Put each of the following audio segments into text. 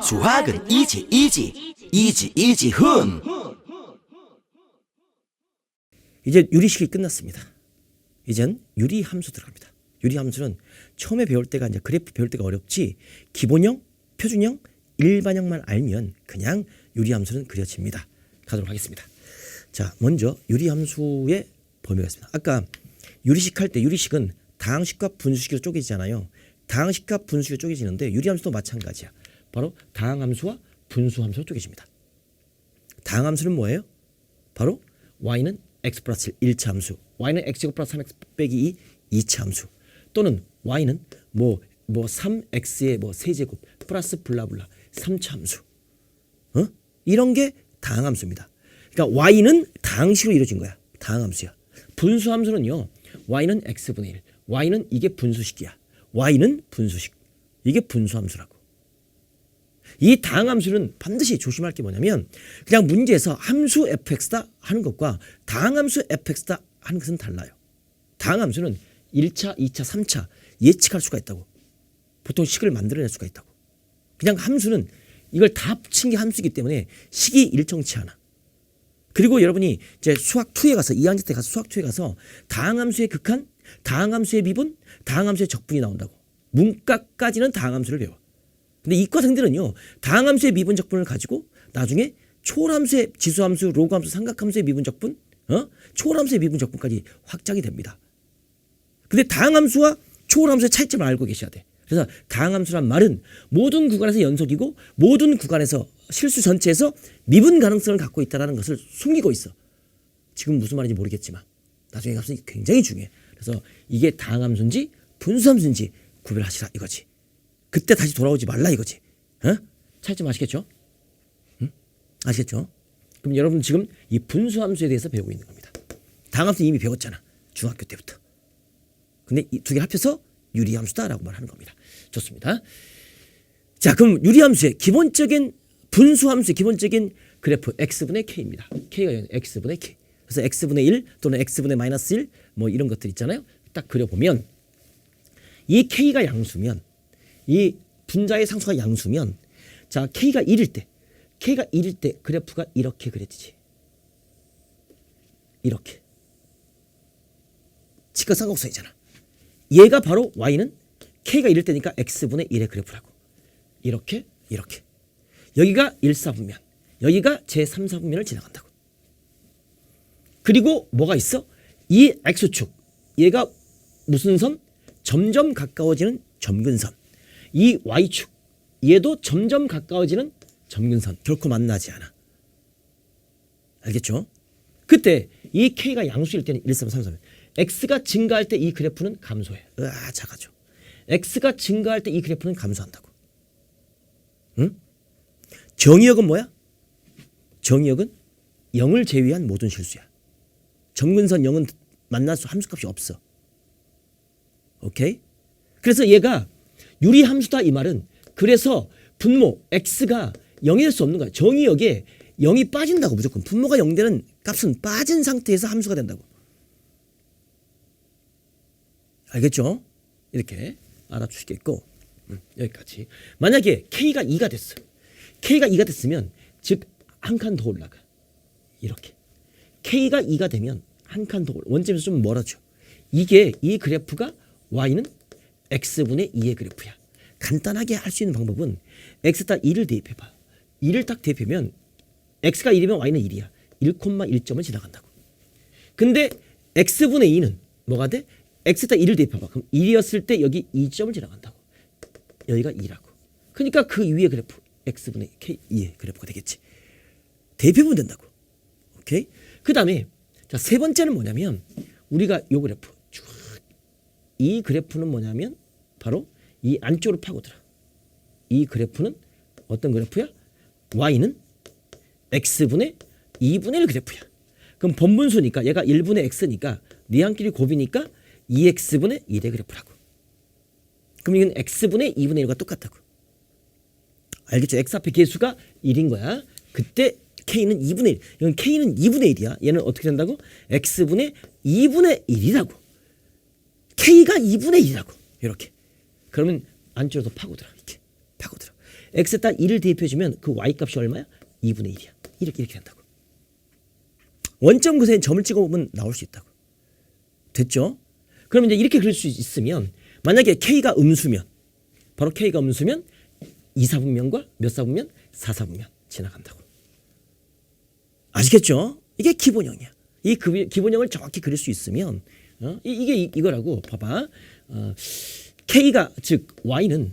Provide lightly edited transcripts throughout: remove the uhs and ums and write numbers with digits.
수학은 이지 훈. 이제 유리식이 끝났습니다. 이젠 유리함수 들어갑니다. 유리함수는 처음에 배울 때가 이제 그래프 배울 때가 어렵지 기본형, 표준형, 일반형만 알면 그냥 유리함수는 그려집니다. 가도록 하겠습니다. 자, 먼저 유리함수의 범위가 있습니다. 아까 유리식 할 때 유리식은 다항식과 분수식으로 쪼개지잖아요. 다항식과 분수식으로 쪼개지는데 유리함수도 마찬가지야. 바로 다항함수와 분수함수로 쪼개집니다. 다항함수는 뭐예요? 바로 y는 x 플러스 1차 함수, y는 x제곱 플러스 3x 빼기 2 2차 함수, 또는 y는 뭐 3x의 뭐 세제곱 플러스 블라블라 3차 함수. 이런 게 다항함수입니다. 그러니까 y는 다항식으로 이루어진 거야. 다항함수야. 분수함수는요. y는 x분의 1. y는 이게 분수식이야. y는 분수식. 이게 분수함수라고. 이 다항함수는 반드시 조심할 게 뭐냐면 그냥 문제에서 함수 fx다 하는 것과 다항함수 fx다 하는 것은 달라요. 다항함수는 1차, 2차, 3차 예측할 수가 있다고. 보통 식을 만들어낼 수가 있다고. 그냥 함수는 이걸 다 붙인 게 함수이기 때문에 식이 일정치 않아. 그리고 여러분이 이제 수학 2에 가서 2학년 때 가서 수학 2에 가서 다항함수의 극한, 다항함수의 미분, 다항함수의 적분이 나온다고. 문과까지는 다항함수를 배워. 근데 이과생들은요. 다항함수의 미분 적분을 가지고 나중에 초월함수의 지수함수, 로그함수, 삼각함수의 미분 적분, 초월함수의 미분 적분까지 확장이 됩니다. 근데 다항함수와 초월함수의 차이점을 알고 계셔야 돼. 그래서 다항함수란 말은 모든 구간에서 연속이고 모든 구간에서 실수 전체에서 미분 가능성을 갖고 있다는 것을 숨기고 있어. 지금 무슨 말인지 모르겠지만 나중에 가서 굉장히 중요해. 그래서 이게 다항함수인지 분수함수인지 구별하시라 이거지. 그때 다시 돌아오지 말라 이거지. 차이점 아시겠죠? 아시겠죠? 그럼 여러분 지금 이 분수함수에 대해서 배우고 있는 겁니다. 다항함수 이미 배웠잖아. 중학교 때부터. 근데 이 두 개 합쳐서 유리함수다라고 말하는 겁니다. 좋습니다. 자, 그럼 유리함수의 기본적인 분수함수의 기본적인 그래프 x분의 k입니다. k가 x분의 k. 그래서 x분의 1 또는 x분의 마이너스 1 뭐 이런 것들 있잖아요. 딱 그려보면 이 k가 양수면 이 분자의 상수가 양수면 자 k가 1일 때 그래프가 이렇게 그려지지. 이렇게. 직각삼각형이잖아. 얘가 바로 y는 k가 1일 때니까 x분의 1의 그래프라고. 이렇게. 여기가 1, 4분면 여기가 제3, 4분면을 지나간다고. 그리고 뭐가 있어? 이 x축 얘가 무슨 선? 점점 가까워지는 점근선. 이 y축 얘도 점점 가까워지는 점근선. 결코 만나지 않아. 알겠죠? 그때 이 k가 양수일 때는 1, 3, 3, 4. x가 증가할 때 이 그래프는 감소해. 작아져. x가 증가할 때 이 그래프는 감소한다고. 응? 정의역은 뭐야? 정의역은 0을 제외한 모든 실수야. 점근선 0은 만날 수 함수값이 없어. 오케이? 그래서 얘가 유리함수다 이 말은 그래서 분모 x가 0이 될 수 없는 거야. 정의역에 0이 빠진다고 무조건. 분모가 0 되는 값은 빠진 상태에서 함수가 된다고. 알겠죠? 이렇게 알아주시겠고 여기까지. 만약에 k가 2가 됐어. k가 2가 됐으면 즉 한 칸 더 올라가. 이렇게. k가 2가 되면 한 칸 더 원점에서 좀 멀어져. 이게 이 그래프가 y는 x분의 2의 그래프야. 간단하게 할 수 있는 방법은 x에다 2를 대입해봐. 2를 딱 대입하면 x가 1이면 y는 1이야. 1,1점을 지나간다고. 근데 x분의 2는 뭐가 돼? x에다 1을 대입해봐. 그럼 1이었을 때 여기 2점을 지나간다고. 여기가 2라고. 그러니까 그 위의 그래프 x분의 k2의 그래프가 되겠지. 대입해보면 된다고. 오케이? 그 다음에 자, 세 번째는 뭐냐면 우리가 요 그래프 쭉 이 그래프는 뭐냐면 바로 이 안쪽으로 파고들어. 이 그래프는 어떤 그래프야? y는 x분의 2분의 1 그래프야. 그럼 번분수니까 얘가 1분의 x니까 니한끼리 곱이니까 2x분의 1의 그래프라고. 그럼 이건 x분의 2분의 1과 똑같다고. 알겠죠? x 앞에 개수가 1인 거야. 그때 k는 2분의 1. 이건 k는 2분의 1이야. 얘는 어떻게 된다고? x분의 2분의 1이라고. k가 2분의 1이라고. 이렇게. 그러면 안쪽으로 파고들어. 이렇게. 파고들어. x에다 2를 대입해주면 그 y값이 얼마야? 2분의 1이야. 이렇게 된다고. 원점 그사이에 점을 찍어보면 나올 수 있다고. 됐죠? 그럼 이제 이렇게 그릴 수 있으면 만약에 k가 음수면 바로 k가 음수면 2사분면과 몇 사분면? 4사분면 지나간다고. 아시겠죠? 이게 기본형이야. 이 기본형을 정확히 그릴 수 있으면 이게 이거라고. 봐봐. k가 즉 y는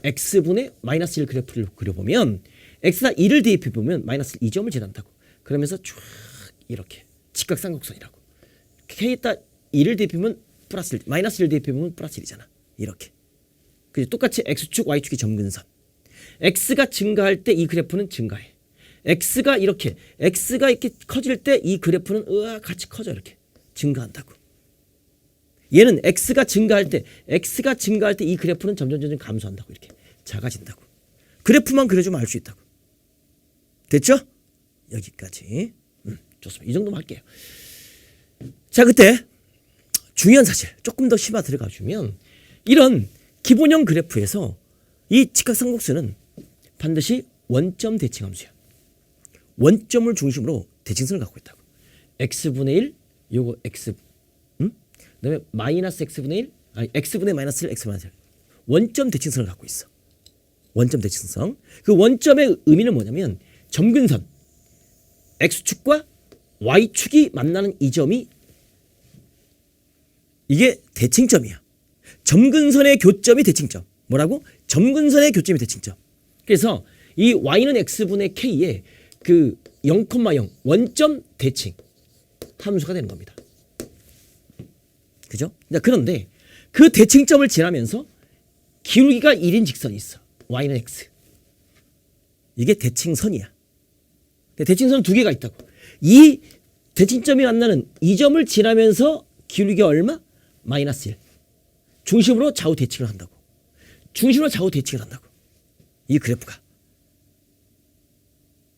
x분의 마이너스 1 그래프를 그려보면 x에다 2를 대입해보면 마이너스 2점을 지난다고. 그러면서 쭉 이렇게 직각삼각선이라고. k에다 2를 대입하면 플러스 1, 마이너스 1을 대입하면 플러스 1이잖아. 이렇게. 그죠? 똑같이 x축, y축이 점근선. x가 증가할 때 이 그래프는 증가해. x가 이렇게 커질 때 이 그래프는 같이 커져. 이렇게 증가한다고. 얘는 x가 증가할 때 이 그래프는 점점 감소한다고. 이렇게 작아진다고. 그래프만 그려주면 알 수 있다고. 됐죠? 여기까지. 좋습니다. 이 정도만 할게요. 자, 그때 중요한 사실 조금 더 심화 들어가 주면 이런 기본형 그래프에서 이 직각삼각수는 반드시 원점 대칭함수야. 원점을 중심으로 대칭선을 갖고 있다고. x분의 1 요거 x 그다음에 마이너스 x분의 1 아니 x분의 마이너스 1 x 마이너스 1 원점 대칭선을 갖고 있어. 원점 대칭성. 그 원점의 의미는 뭐냐면 점근선 x축과 y축이 만나는 이 점이 이게 대칭점이야. 점근선의 교점이 대칭점. 뭐라고? 점근선의 교점이 대칭점. 그래서 이 y는 x분의 k의 그 0,0 원점 대칭 함수가 되는 겁니다. 그죠? 그런데 그 대칭점을 지나면서 기울기가 1인 직선이 있어. y는 x. 이게 대칭선이야. 대칭선은 두 개가 있다고. 이 대칭점이 만나는 이 점을 지나면서 기울기가 얼마? 마이너스 1. 중심으로 좌우 대칭을 한다고. 중심으로 좌우 대칭을 한다고. 이 그래프가.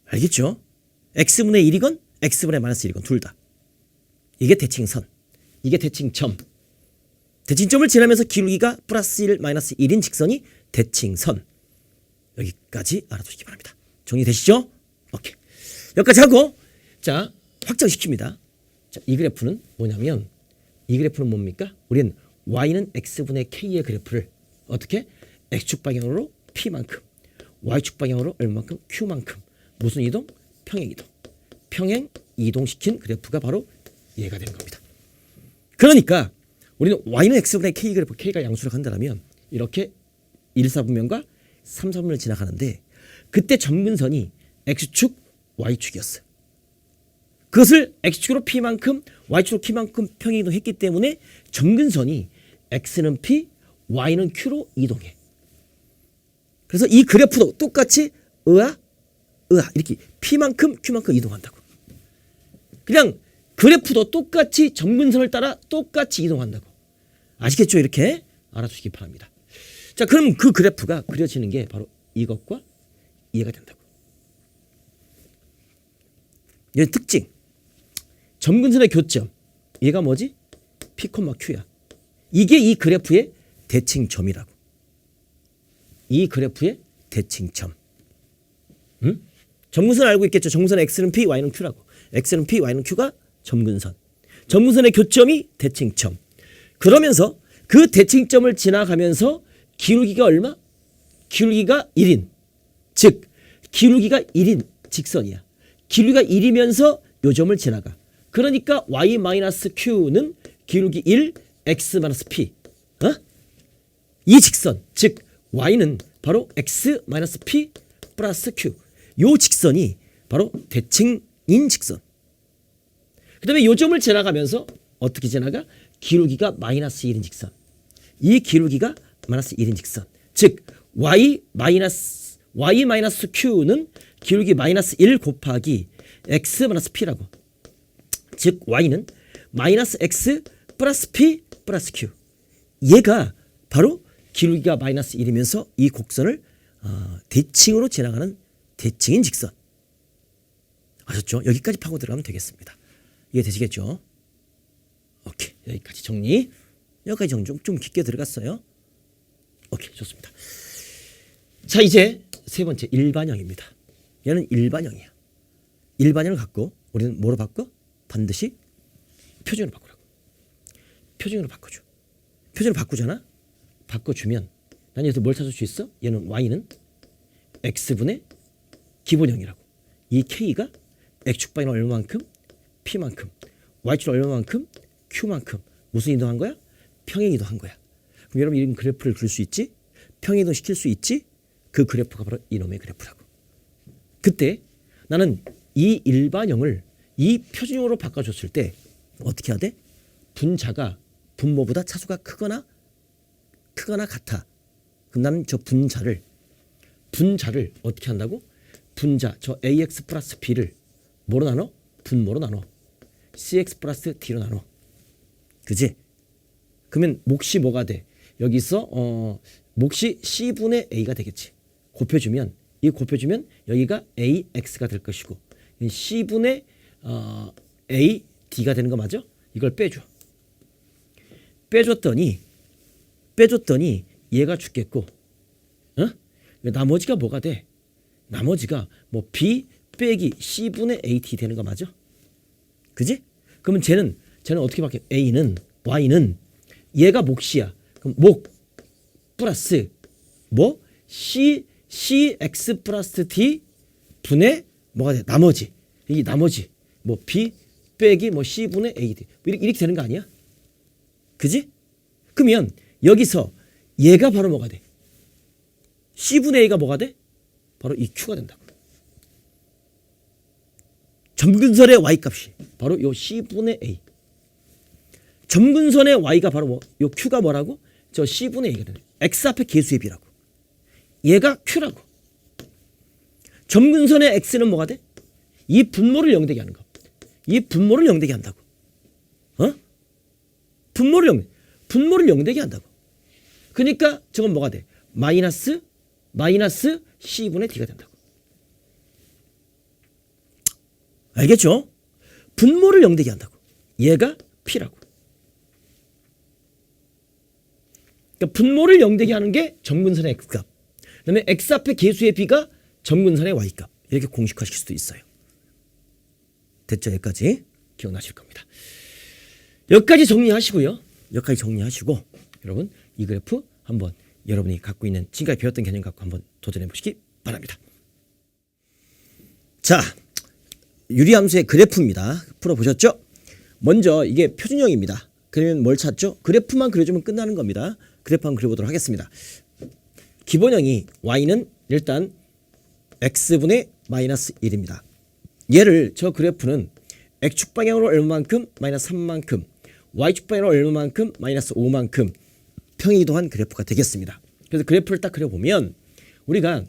알겠죠? x분의 1이건 x분의 마이너스 1이건 둘 다. 이게 대칭선. 이게 대칭점. 대칭점을 지나면서 기울기가 플러스 1 마이너스 1인 직선이 대칭선. 여기까지 알아두시기 바랍니다. 정리되시죠? 오케이. 여기까지 하고 자 확장시킵니다. 자, 이 그래프는 뭐냐면 이 그래프는 뭡니까? 우리는 y는 x분의 k의 그래프를 어떻게? x축 방향으로 p만큼 y축 방향으로 얼마만큼? q만큼 무슨 이동? 평행 이동. 평행 이동시킨 그래프가 바로 얘가 되는 겁니다. 그러니까 우리는 y는 x분의 k 그래프 k가 양수를 한다면 이렇게 1사분면과 3사분면을 지나가는데 그때 점근선이 x축 y축이었어요. 그것을 x축으로 p만큼 y축으로 q만큼 평행 이동했기 때문에 점근선이 x는 p, y는 q로 이동해. 그래서 이 그래프도 똑같이 이렇게 p만큼 q만큼 이동한다고. 그냥 그래프도 똑같이 점근선을 따라 똑같이 이동한다고. 아시겠죠? 이렇게 알아두시기 바랍니다. 자, 그럼 그 그래프가 그려지는 게 바로 이것과 이해가 된다고. 얘 특징. 점근선의 교점. 얘가 뭐지? P, Q야. 이게 이 그래프의 대칭점이라고. 이 그래프의 대칭점. 점근선 알고 있겠죠? 점근선 x는 p, y는 q라고. x는 p, y는 q가 점근선. 점근선의 교점이 대칭점. 그러면서 그 대칭점을 지나가면서 기울기가 얼마? 기울기가 1인. 즉 기울기가 1인 직선이야. 기울기가 1이면서 요 점을 지나가. 그러니까 y-q는 기울기 1, x-p. 이 직선, 즉 y는 바로 x-p 플러스 q. 요 직선이 바로 대칭인 직선. 그 다음에 요 점을 지나가면서 어떻게 지나가? 기울기가 마이너스 1인 직선. 이 기울기가 마이너스 1인 직선. 즉 y-q는 기울기 마이너스 1 곱하기 x-p라고. 즉 y는 마이너스 x 플러스 p 플러스 q. 얘가 바로 기울기가 마이너스 1이면서 이 곡선을 대칭으로 지나가는 대칭인 직선. 아셨죠? 여기까지 파고 들어가면 되겠습니다. 이해되시겠죠? 오케이. 여기까지 정리. 여기까지 정리 좀 깊게 들어갔어요. 오케이. 좋습니다. 자, 이제 세 번째 일반형입니다. 얘는 일반형이야. 일반형을 갖고 우리는 뭐로 바꿔? 반드시 표준으로 바꾸라고. 표준으로 바꿔줘. 표준으로 바꾸잖아. 바꿔주면 난 여기서 뭘 찾을 수 있어? 얘는 y는 x분의 기본형이라고. 이 k가 x축방이 얼마만큼? p만큼. y축은 얼마만큼? q만큼. 무슨 이동한 거야? 평행 이동한 거야. 그럼 여러분 이런 그래프를 그릴 수 있지? 평행 이동 시킬 수 있지? 그 그래프가 바로 이놈의 그래프라고. 그때 나는 이 일반형을 이 표준형으로 바꿔줬을 때 어떻게 해야 돼? 분자가 분모보다 차수가 크거나 같아. 그럼 나는 저 분자를 어떻게 한다고? 분자 저 ax 플러스 b를 뭐로 나눠? 분모로 나눠. cx 플러스 d로 나눠. 그지? 그러면 몫이 뭐가 돼? 여기서 몫이 c분의 a가 되겠지. 곱해주면 여기가 ax가 될 것이고 c분의 a d가 되는 거 맞아? 이걸 빼줬더니 얘가 죽겠고, 나머지가 뭐가 돼? 나머지가 뭐 b 빼기 c분의 at 되는 거 맞아? 그지? 그러면 쟤는 어떻게 바뀌어? y는 얘가 몫이야. 그럼 몫 플러스 뭐 cx 플러스 d 분의 뭐가 돼? 나머지. 이 나머지 뭐 b 빼기 뭐 c분의 a d 이렇게 되는 거 아니야? 그지? 그러면 여기서 얘가 바로 뭐가 돼? c분의 a가 뭐가 돼? 바로 이 q가 된다고. 점근선의 y 값이 바로 요 c분의 a. 점근선의 y가 바로 뭐? 요 q가 뭐라고? 저 c분의 a가 되네. x 앞에 계수의 b라고. 얘가 q라고. 점근선의 x는 뭐가 돼? 이 분모를 0되게 하는 거. 이 분모를 0되게 한다고. 분모를 0되게 한다고. 그러니까 저건 뭐가 돼? 마이너스 c분의 d가 된다고. 알겠죠? 분모를 0되게 한다고. 얘가 p라고. 그러니까 분모를 0되게 하는 게 점근선의 x값. 그다음에 x 앞에 계수의 b가 점근선의 y값. 이렇게 공식화시킬 수도 있어요. 됐죠? 여기까지 기억나실 겁니다. 여기까지 정리하시고요. 여기까지 정리하시고 여러분 이 그래프 한번 여러분이 갖고 있는 지금까지 배웠던 개념 갖고 한번 도전해 보시기 바랍니다. 자, 유리함수의 그래프입니다. 풀어보셨죠? 먼저 이게 표준형입니다. 그러면 뭘 찾죠? 그래프만 그려주면 끝나는 겁니다. 그래프 한번 그려보도록 하겠습니다. 기본형이 y는 일단 x분의 마이너스 1입니다. 얘를 저 그래프는 x축 방향으로 얼마만큼? 마이너스 3만큼, y축 방향으로 얼마만큼? 마이너스 5만큼 평이동한 그래프가 되겠습니다. 그래서 그래프를 딱 그려보면 우리가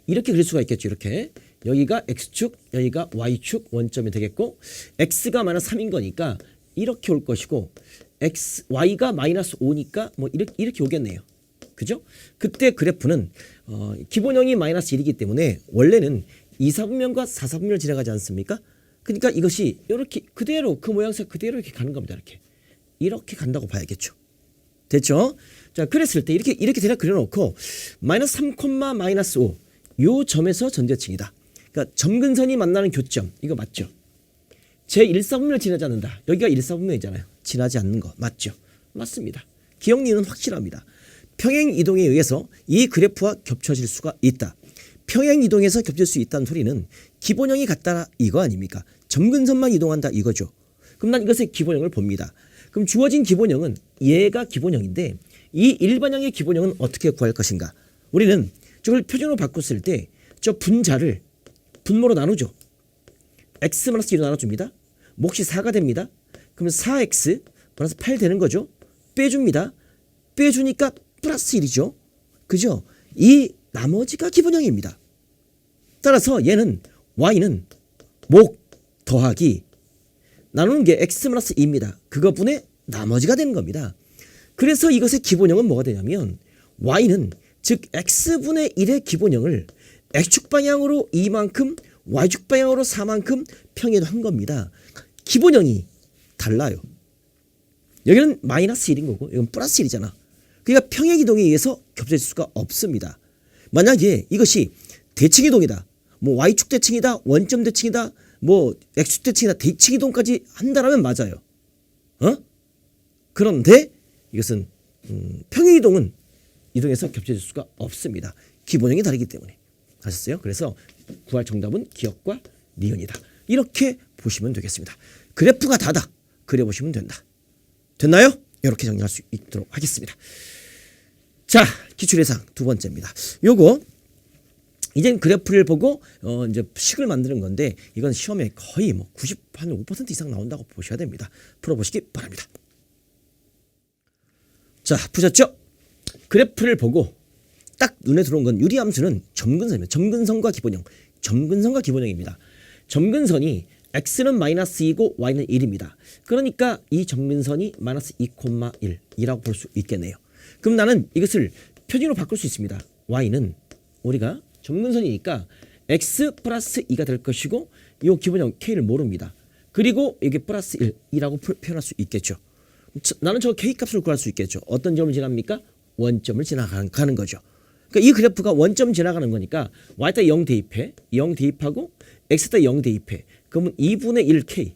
이렇게 그릴 수가 있겠죠. 이렇게 여기가 x축, 여기가 y축 원점이 되겠고 x가 마이너스 3인 거니까 이렇게 올 것이고 y가 마이너스 5니까 뭐 이렇게 오겠네요. 그죠? 그때 그래프는 기본형이 마이너스 1이기 때문에 원래는 2사분면과 4사분면을 지나가지 않습니까? 그러니까 이것이 이렇게 그대로 그 모양새 그대로 이렇게 가는 겁니다. 이렇게 간다고 봐야겠죠. 됐죠? 자, 그랬을 때 이렇게 대략 그려놓고 마이너스 3, 마이너스 5 요 점에서 전제층이다. 그러니까 점근선이 만나는 교점 이거 맞죠? 제 1사분면을 지나지 않는다. 여기가 1사분면이잖아요. 지나지 않는 거 맞죠? 맞습니다. 기억리는 확실합니다. 평행 이동에 의해서 이 그래프와 겹쳐질 수가 있다. 평행 이동에서 겹칠 수 있다는 소리는 기본형이 같다 이거 아닙니까? 점근선만 이동한다 이거죠. 그럼 난 이것의 기본형을 봅니다. 그럼 주어진 기본형은 얘가 기본형인데 이 일반형의 기본형은 어떻게 구할 것인가? 우리는 저걸 표준으로 바꿨을 때 저 분자를 분모로 나누죠. x-1로 나눠줍니다. 몫이 4가 됩니다. 그러면 4x 플러스 8 되는 거죠. 빼줍니다. 빼주니까 플러스 1이죠. 그죠? 이 나머지가 기본형입니다. 따라서 얘는 y는 목 더하기 나누는 게 x-2입니다. 그것분의 나머지가 되는 겁니다. 그래서 이것의 기본형은 뭐가 되냐면 y는 즉 x분의 1의 기본형을 x축 방향으로 2만큼 y축 방향으로 4만큼 평행한 겁니다. 기본형이 달라요. 여기는 마이너스 1인 거고 이건 플러스 1이잖아. 그러니까 평행 이동에 의해서 겹칠 수가 없습니다. 만약에 이것이 대칭이동이다. 뭐 y축 대칭이다. 원점 대칭이다. 뭐 x축 대칭이다. 대칭이동까지 한다라면 맞아요. 그런데 이것은 평행이동은 이동해서 겹쳐질 수가 없습니다. 기본형이 다르기 때문에. 아셨어요? 그래서 구할 정답은 기억과 니은이다. 이렇게 보시면 되겠습니다. 그래프가 다다. 그려보시면 된다. 됐나요? 이렇게 정리할 수 있도록 하겠습니다. 자, 기출예상 두 번째입니다. 요거 이젠 그래프를 보고 이제 식을 만드는 건데 이건 시험에 거의 뭐 95% 이상 나온다고 보셔야 됩니다. 풀어보시기 바랍니다. 자, 푸셨죠? 그래프를 보고 딱 눈에 들어온 건 유리함수는 점근선입니다. 점근선과 기본형. 점근선과 기본형입니다. 점근선이 x는 -2고 y는 1입니다. 그러니까 이 점근선이 -2,1이라고 볼 수 있겠네요. 그럼 나는 이것을 표준으로 바꿀 수 있습니다. y는 우리가 점근선이니까 x 플러스 2가 될 것이고 이 기본형 k를 모릅니다. 그리고 이게 플러스 1이라고 표현할 수 있겠죠. 나는 저 k 값을 구할 수 있겠죠. 어떤 점을 지납니까? 원점을 지나가는 거죠. 그러니까 이 그래프가 원점 지나가는 거니까 y에다 0 대입해. 0 대입하고 x에다 0 대입해. 그러면 2분의 1k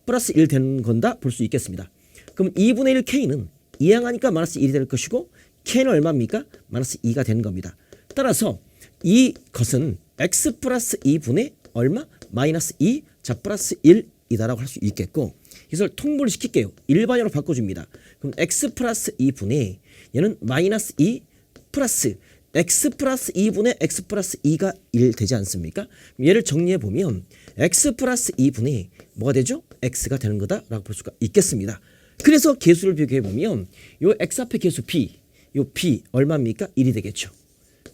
플러스 1 되는 건다 볼 수 있겠습니다. 그럼 2분의 1k는 이항하니까 -1이 될 것이고 k는 얼마입니까? -2가 되는 겁니다. 따라서 이것은 x 플러스 2분의 얼마? -2 자 플러스 1이다라고 할 수 있겠고 이것을 통분을 시킬게요. 일반형으로 바꿔줍니다. 그럼 x 플러스 2분의 얘는 -2 플러스 x 플러스 2분의 x 플러스 2가 1 되지 않습니까? 얘를 정리해 보면 x 플러스 2분의 뭐가 되죠? x가 되는 거다라고 볼 수가 있겠습니다. 그래서 개수를 비교해 보면 요 x 앞에 개수 b, 요 b 얼마입니까? 1이 되겠죠.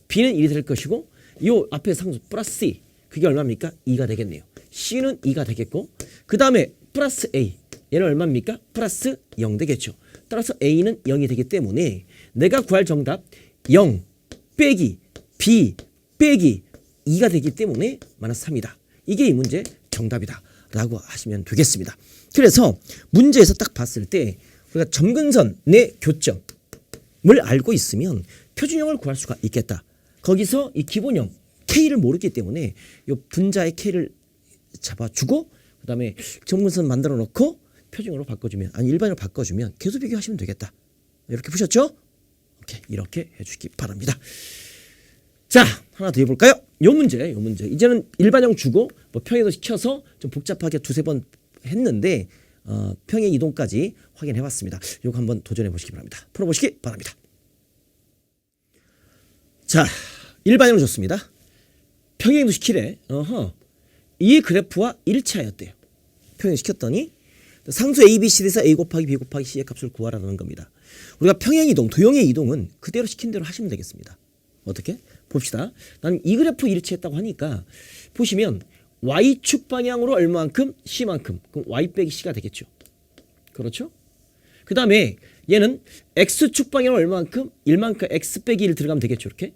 b는 1이 될 것이고 요 앞에 상수 플러스 c 그게 얼마입니까? 2가 되겠네요. c는 2가 되겠고 그 다음에 플러스 a 얘는 얼마입니까? 플러스 0 되겠죠. 따라서 a는 0이 되기 때문에 내가 구할 정답 0 빼기 b 빼기 2가 되기 때문에 -3이다. 이게 이 문제 정답이다 라고 하시면 되겠습니다. 그래서 문제에서 딱 봤을 때 우리가 점근선 내 교점을 알고 있으면 표준형을 구할 수가 있겠다. 거기서 이 기본형 k를 모르기 때문에 이 분자의 k를 잡아주고 그 다음에 점근선 만들어 놓고 표준형으로 바꿔주면 아니 일반형으로 바꿔주면 계수 비교하시면 되겠다. 이렇게 보셨죠? 오케이, 이렇게 해주시기 바랍니다. 자, 하나 더 해볼까요? 요 문제. 이제는 일반형 주고 뭐 평행도 시켜서 좀 복잡하게 두세 번 했는데 평행 이동까지 확인해봤습니다. 요거 한번 도전해보시기 바랍니다. 풀어보시기 바랍니다. 자, 일반형으로 줬습니다. 평행도 시키래. 이 그래프와 일치하였대요. 평행시켰더니 상수 A, B, C에서 A 곱하기 B 곱하기 C의 값을 구하라는 겁니다. 우리가 평행이동, 도형의 이동은 그대로 시킨 대로 하시면 되겠습니다. 어떻게? 봅시다. 나는 이 그래프 일치했다고 하니까 보시면 Y축 방향으로 얼마만큼? C만큼. 그럼 Y 빼기 C가 되겠죠. 그렇죠? 그 다음에 얘는 X축 방향으로 얼마만큼? 1만큼 X 빼기 1 들어가면 되겠죠. 이렇게.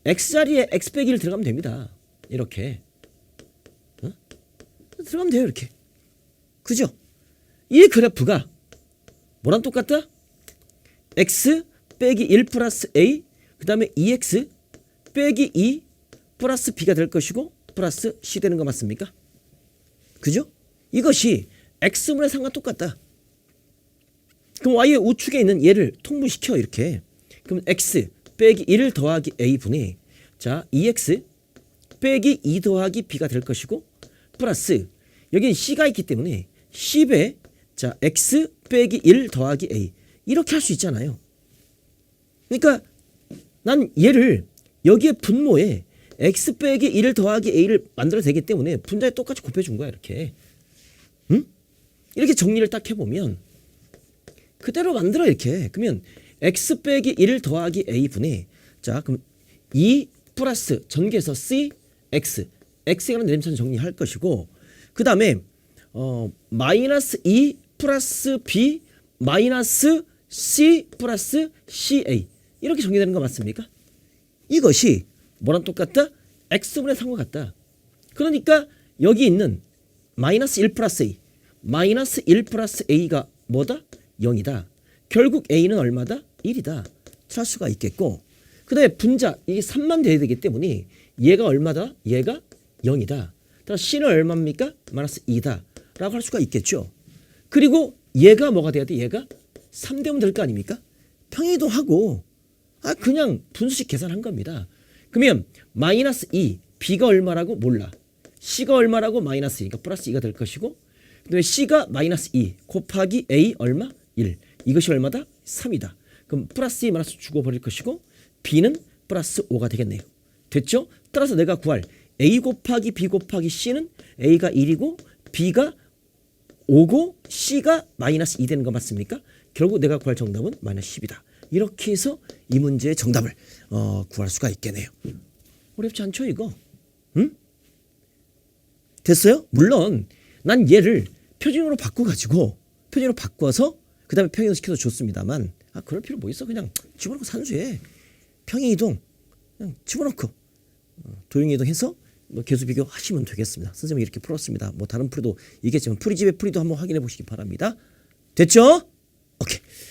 X자리에 X 빼기 1 들어가면 됩니다. 이렇게. 들어가면 돼요. 이렇게. 그죠? 이 그래프가 뭐랑 똑같다? x 빼기 1 플러스 a 그 다음에 2x 빼기 2 플러스 b가 될 것이고 플러스 c 되는 거 맞습니까? 그죠? 이것이 x분의 3과 똑같다. 그럼 y의 우측에 있는 얘를 통분시켜 이렇게. 그럼 x 빼기 1 더하기 a분의 자 2x 빼기 2 더하기 b가 될 것이고 플러스 여기는 c가 있기 때문에 10에 자 x 빼기 1 더하기 a 이렇게 할 수 있잖아요. 그러니까 난 얘를 여기에 분모에 x 빼기 1 더하기 a를 만들어야 되기 때문에 분자에 똑같이 곱해준 거야. 이렇게. 응? 이렇게 정리를 딱 해보면 그대로 만들어 이렇게. 그러면 x 빼기 1 더하기 a분의 자 그럼 2 플러스 전개해서 c x x에 관한 내림차는 정리할 것이고 그 다음에 마이너스 2 플러스 b 마이너스 c 플러스 ca 이렇게 정리되는 거 맞습니까? 이것이 뭐랑 똑같다? x분의 3과 같다. 그러니까 여기 있는 마이너스 1 플러스 a 마이너스 1 플러스 a가 뭐다? 0이다. 결국 a는 얼마다? 1이다. 할 수가 있겠고 그다음에 분자 이게 3만 돼야 되기 때문에 얘가 얼마다? 얘가 0이다. 따라서 C는 얼마입니까? 마이너스 2다 라고 할 수가 있겠죠. 그리고 얘가 뭐가 돼야 돼? 얘가 3 되면 될 거 아닙니까? 평행이동하고 그냥 분수식 계산한 겁니다. 그러면 마이너스 2 B가 얼마라고 몰라. C가 얼마라고 마이너스 2니까 플러스 2가 될 것이고 그다음에 C가 마이너스 2 곱하기 A 얼마? 1 이것이 얼마다? 3이다. 그럼 플러스 2 마이너스 죽어버릴 것이고 B는 플러스 5가 되겠네요. 됐죠? 따라서 내가 구할 A 곱하기 B 곱하기 C는 A가 1이고 B가 5고 C가 마이너스 2 되는 거 맞습니까? 결국 내가 구할 정답은 마이너스 10이다. 이렇게 해서 이 문제의 정답을 구할 수가 있겠네요. 어렵지 않죠 이거? 응? 됐어요? 물론 난 얘를 표준으로 바꿔서 그 다음에 평행이동 시켜도 좋습니다만 그럴 필요 뭐 있어. 그냥 집어넣고 산수해. 평행이동 그냥 집어넣고 도형이동 해서 계수 비교 하시면 되겠습니다. 선생님이 이렇게 풀었습니다. 뭐 다른 풀이도 있겠지만 풀이집의 풀이도 한번 확인해 보시기 바랍니다. 됐죠?